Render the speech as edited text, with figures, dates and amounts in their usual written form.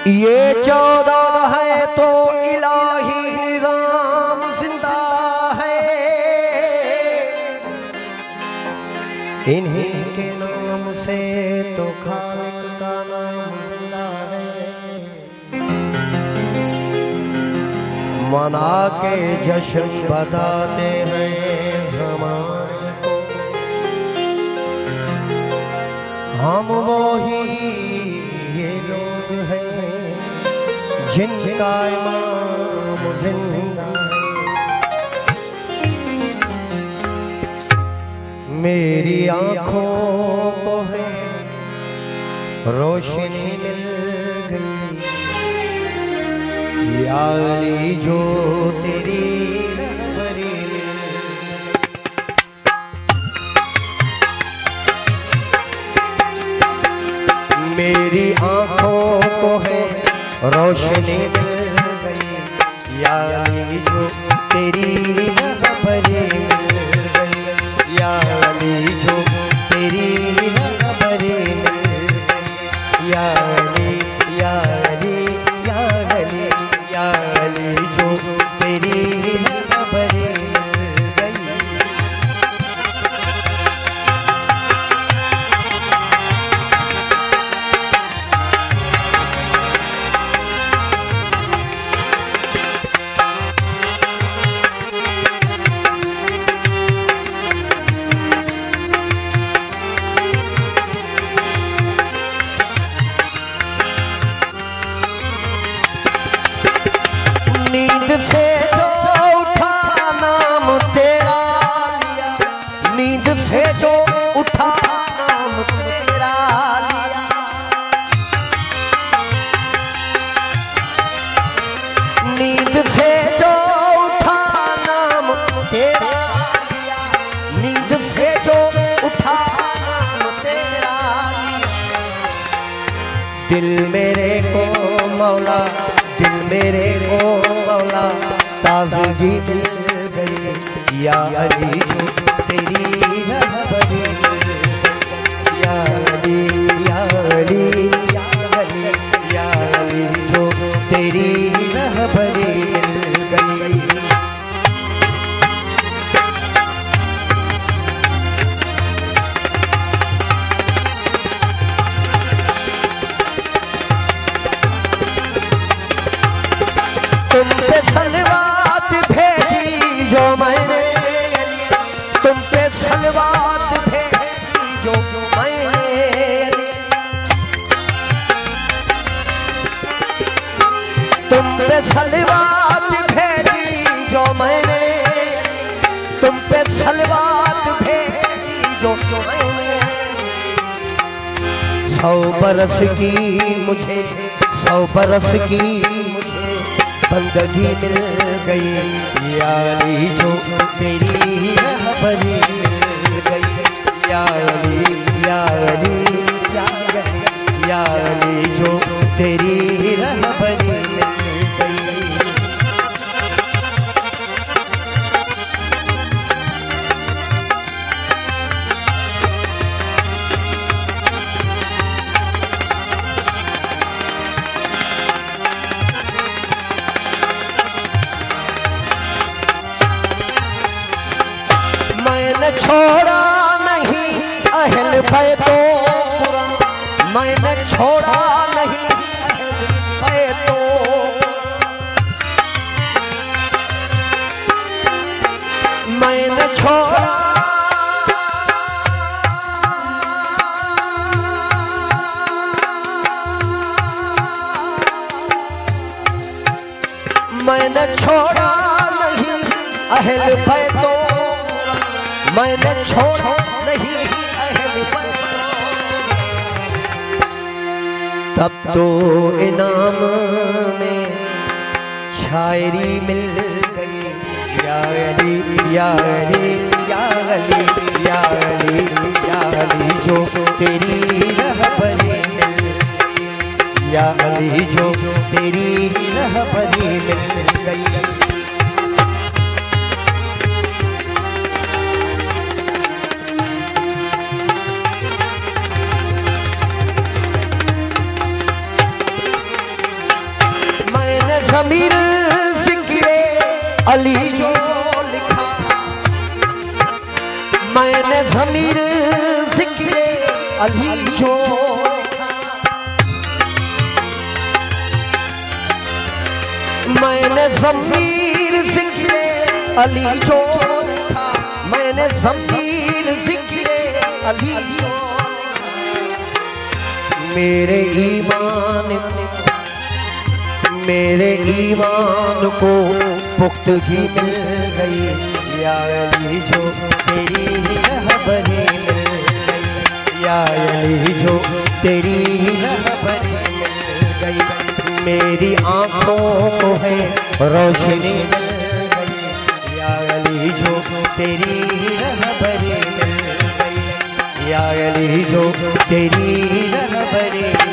ये 14 है तो इलाही निजाम जिंदा है, इन्हीं के नाम से तो खालिक का नाम जिंदा है। मना के जश्न बताते हैं ज़माने को, हम वो ही ये लोग हैं जिनका इमाम जिंदा है। मेरी आँखों को है रोशनी मिल गई, या अली जो तेरी रहबरी मिल। मेरी आँखों को है रोशनी मिल गई, या अली जो तेरी रहबरी मिल गई, या अली जो तेरी रहबरी मिल गई, या अली या अली या अली या अली जो तेरी रहबरी मिल गई। नींद से जो उठा नाम तेरा लिया, नींद से जो उठा नाम तेरा लिया, नींद से जो उठा नाम तेरा लिया, नींद से जो उठा नाम तेरा लिया। दिल मेरे को मौला, दिल मेरे को मौला ताज़गी मिल गई, या अली जो तेरी रहबरी मिल गई, या अली या अली या अली या अली जो तेरी रहबरी मिल गई। तुम पे सलवात भेजी जो मैंने, तुम पे सलवात भेजी जो मैंने, तुम पे सलवात भेजी जो मैंने, तुम पे सलवात भेजी जो मैंने। 100 बरस की मुझे, 100 बरस की मुझे बंदगी मिल गई, या अली जो तेरी रहबरी मिल गई, या अली या अली या अली या अली जो तेरी रहबरी मिल गई। मैंने छोड़ा नहीं अहल बैतो पुरा, मैंने छोड़ा नहीं अहल बैतो, मैंने छोड़ा मैंने छोड़ा नहीं अहल बैतो, मैंने छोड़ा नहीं अहल बैतो। तब तो इनाम में शायरी मिल गई, या अली या अली या अली या अली या अली जो तेरी रहबरी मिल गई, या अली जो तेरी रहबरी मिल गई। ज़मीर ज़िक्रे अली जो लिखा, मैंने ज़मीर ज़िक्रे अली जो लिखा, मैंने ज़मीर ज़िक्रे अली जो लिखा, मैंने ज़मीर ज़िक्रे अली जो लिखा। मेरे ईमान को पुख्तगी मिल गई, या अली जो तेरी रहबरी मिल गई, या अली जो तेरी रहबरी मिल गई। मेरी आँखों को है रोशनी मिल गई, या अली जो तेरी रहबरी मिल गई, या अली जो तेरी रहबरी